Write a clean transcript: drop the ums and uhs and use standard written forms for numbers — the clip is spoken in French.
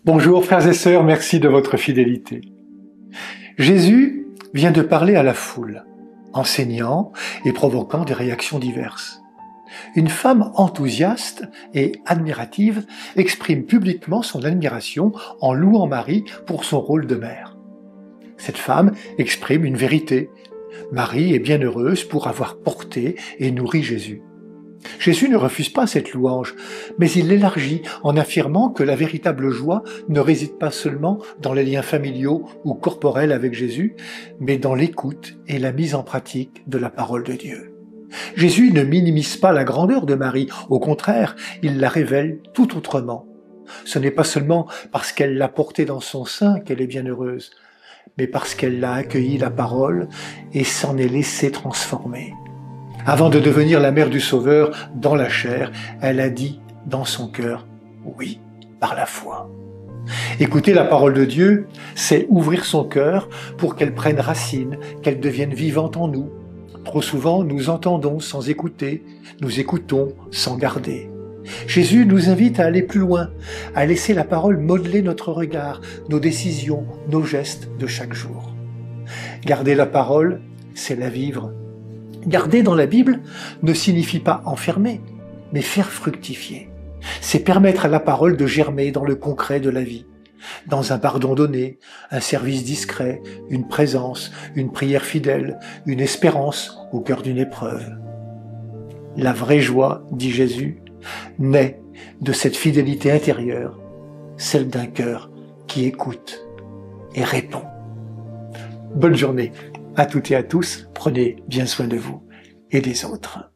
Bonjour frères et sœurs, merci de votre fidélité. Jésus vient de parler à la foule, enseignant et provoquant des réactions diverses. Une femme enthousiaste et admirative exprime publiquement son admiration en louant Marie pour son rôle de mère. Cette femme exprime une vérité. Marie est bienheureuse pour avoir porté et nourri Jésus. Jésus ne refuse pas cette louange, mais il l'élargit en affirmant que la véritable joie ne réside pas seulement dans les liens familiaux ou corporels avec Jésus, mais dans l'écoute et la mise en pratique de la parole de Dieu. Jésus ne minimise pas la grandeur de Marie, au contraire, il la révèle tout autrement. Ce n'est pas seulement parce qu'elle l'a portée dans son sein qu'elle est bienheureuse, mais parce qu'elle a accueilli la parole et s'en est laissée transformer. Avant de devenir la mère du Sauveur dans la chair, elle a dit dans son cœur « oui » par la foi. Écouter la parole de Dieu, c'est ouvrir son cœur pour qu'elle prenne racine, qu'elle devienne vivante en nous. Trop souvent, nous entendons sans écouter, nous écoutons sans garder. Jésus nous invite à aller plus loin, à laisser la parole modeler notre regard, nos décisions, nos gestes de chaque jour. Garder la parole, c'est la vivre. Garder dans la Bible ne signifie pas enfermer, mais faire fructifier. C'est permettre à la parole de germer dans le concret de la vie, dans un pardon donné, un service discret, une présence, une prière fidèle, une espérance au cœur d'une épreuve. La vraie joie, dit Jésus, naît de cette fidélité intérieure, celle d'un cœur qui écoute et répond. Bonne journée à toutes et à tous, prenez bien soin de vous et des autres.